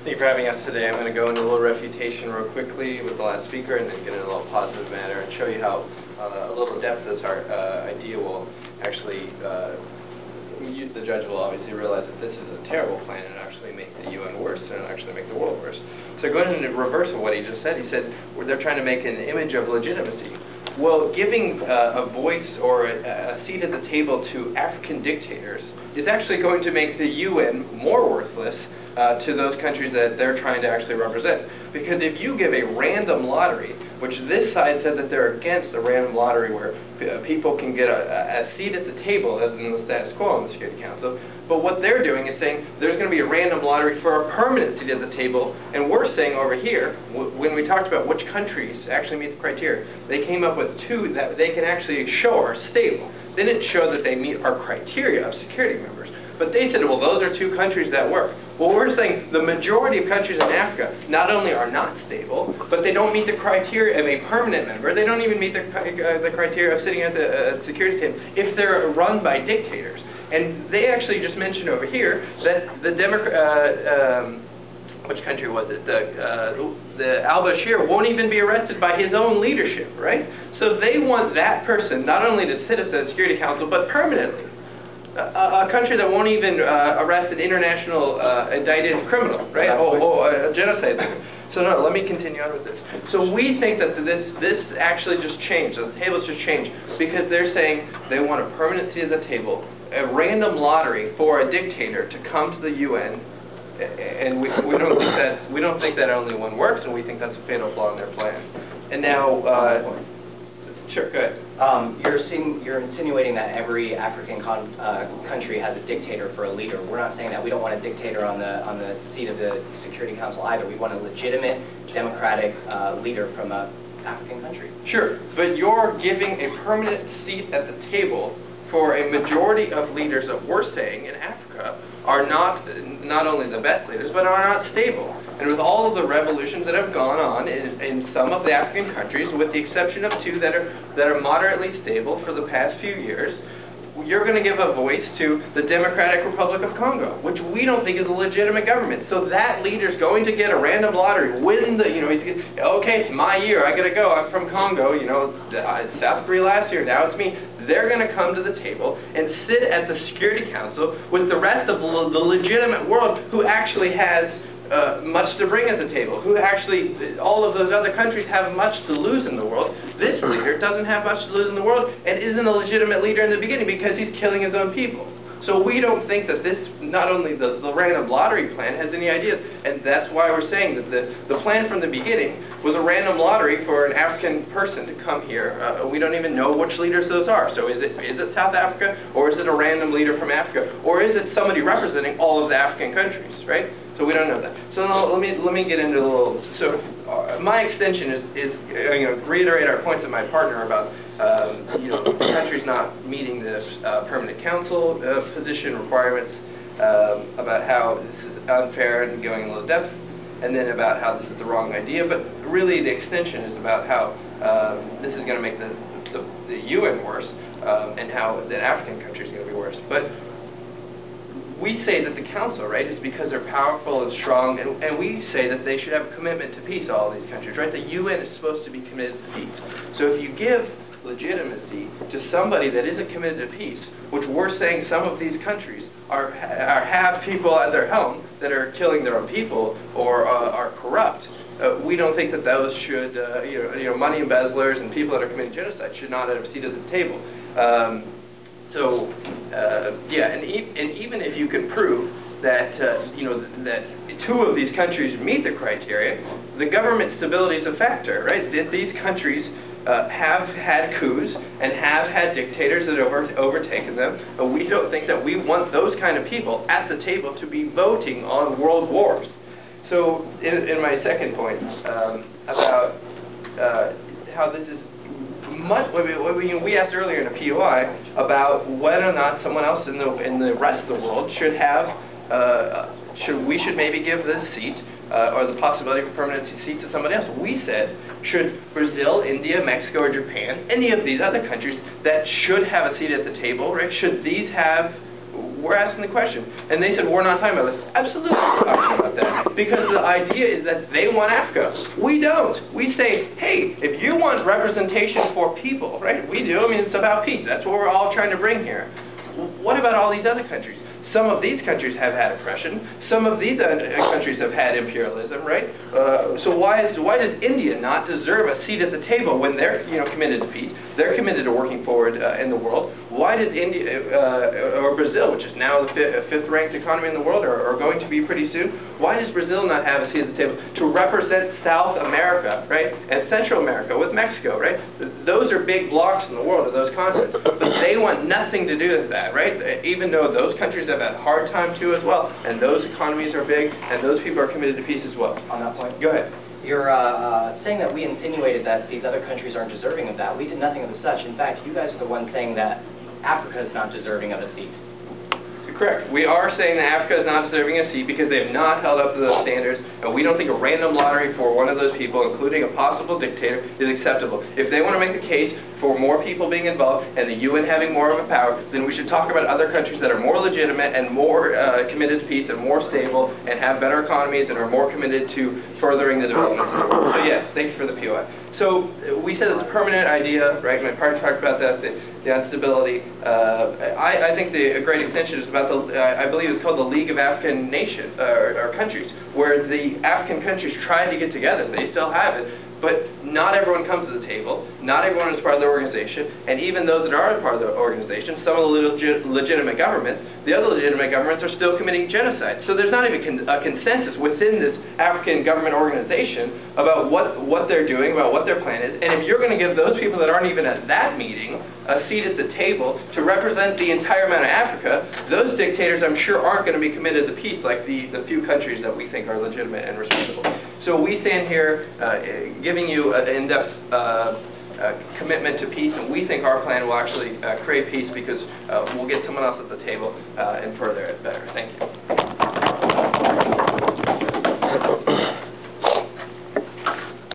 Thank you for having us today. I'm going to go into a little refutation real quickly with the last speaker and then get into a little positive matter and show you how a little depth of this idea will actually, the judge will obviously realize that this is a terrible plan and actually make the UN worse and actually make the world worse. So going into reverse of what he just said, he said they're trying to make an image of legitimacy. Well, giving a voice or a seat at the table to African dictators is actually going to make the UN more worthless to those countries that they're trying to actually represent. Because if you give a random lottery, which this side said that they're against a random lottery where people can get a seat at the table as in the status quo in the Security Council, but what they're doing is saying there's going to be a random lottery for a permanent seat at the table, and we're saying over here, when we talked about which countries actually meet the criteria, they came up with two that they can actually show are stable. They didn't show that they meet our criteria of security members. But they said, well, those are two countries that work. Well, we're saying the majority of countries in Africa not only are not stable, but they don't meet the criteria of a permanent member. They don't even meet the criteria of sitting at the security table if they're run by dictators. And they actually just mentioned over here that the which country was it? The al-Bashir won't even be arrested by his own leadership, right? So they want that person not only to sit at the Security Council, but permanently. A country that won't even arrest an international indicted criminal, right? A genocide. So no, let me continue on with this. So we think that this actually just changed. The tables just changed because they're saying they want a permanent seat at the table, a random lottery for a dictator to come to the UN, and we don't think that only one works, and we think that's a fatal flaw in their plan. And now. Sure, go ahead. You're insinuating that every African country has a dictator for a leader. We're not saying that. We don't want a dictator on the seat of the Security Council either. We want a legitimate, democratic leader from an African country. Sure, but you're giving a permanent seat at the table for a majority of leaders that we're saying in Africa are not only the best leaders, but are not stable. And with all of the revolutions that have gone on in some of the African countries, with the exception of two that are moderately stable for the past few years, you're going to give a voice to the Democratic Republic of Congo, which we don't think is a legitimate government. So that leader's going to get a random lottery, win the, okay, it's my year, I got to go, I'm from Congo, South Korea last year, now it's me. They're going to come to the table and sit at the Security Council with the rest of the legitimate world who actually has much to bring at the table, who actually, all of those other countries have much to lose in the world. This leader doesn't have much to lose in the world and isn't a legitimate leader in the beginning because he's killing his own people. So we don't think that this, not only the random lottery plan has any ideas, and that's why we're saying that the plan from the beginning was a random lottery for an African person to come here. We don't even know which leaders those are. So is it South Africa, or is it a random leader from Africa, or is it somebody representing all of the African countries, right? So we don't know that. So now, let me get into a little. So my extension is reiterate our points of my partner about countries not meeting this permanent council position requirements, about how this is unfair and going a little depth, and then about how this is the wrong idea. But really, the extension is about how this is going to make the UN worse, and how the African country is going to be worse. But we say that the council, right, is because they're powerful and strong, and we say that they should have a commitment to peace, all these countries, right? The UN is supposed to be committed to peace. So if you give legitimacy to somebody that isn't committed to peace, which we're saying some of these countries have people at their helm that are killing their own people or are corrupt, we don't think that those should, money embezzlers and people that are committing genocide should not have a seat at the table. And even if you can prove that that two of these countries meet the criteria, the government stability is a factor, right? These countries have had coups and have had dictators that have overtaken them, and we don't think that we want those kind of people at the table to be voting on world wars. So, in my second point about how this is. We asked earlier in a POI about whether or not someone else in the rest of the world should have, we should maybe give this seat or the possibility of a permanent seat to somebody else. We said, should Brazil, India, Mexico, or Japan, any of these other countries that should have a seat at the table, right? Should these have we're asking the question. And they said, we're not talking about this. Absolutely we're talking about that. Because the idea is that they want Africa. We don't. We say, hey, if you want representation for people, right? We do. I mean, it's about peace. That's what we're all trying to bring here. What about all these other countries? Some of these countries have had oppression. Some of these countries have had imperialism, right? So why does India not deserve a seat at the table when they're committed to peace? They're committed to working forward in the world. Why does India or Brazil, which is now the fifth-ranked economy in the world, or going to be pretty soon? Why does Brazil not have a seat at the table to represent South America, right, and Central America with Mexico, right? Those are big blocks in the world, of those continents, but they want nothing to do with that, right? Even though those countries have had a hard time too as well, and those economies are big, and those people are committed to peace as well. On that point? Go ahead. You're saying that we insinuated that these other countries aren't deserving of that. We did nothing of the such. In fact, you guys are the ones saying that Africa is not deserving of a seat. Correct. We are saying that Africa is not deserving a seat because they have not held up to those standards, and we don't think a random lottery for one of those people, including a possible dictator, is acceptable. If they want to make the case for more people being involved and the UN having more of a power, then we should talk about other countries that are more legitimate and more committed to peace and more stable and have better economies and are more committed to furthering the development of the world. So yes, thank you for the POI. So we said it's a permanent idea, right? My partner talked about that, the instability. I think a great extension is about I believe it's called the League of African Nations, or countries, where the African countries tried to get together. They still have it. But not everyone comes to the table, not everyone is part of the organization, and even those that are part of the organization, some of the legitimate governments, the other legitimate governments are still committing genocide. So there's not even a consensus within this African government organization about what they're doing, about what their plan is, and if you're going to give those people that aren't even at that meeting a seat at the table to represent the entire amount of Africa, those dictators I'm sure aren't going to be committed to peace like the few countries that we think are legitimate and respectable. So we stand here giving you an in-depth commitment to peace, and we think our plan will actually create peace because we'll get someone else at the table and further it better. Thank you.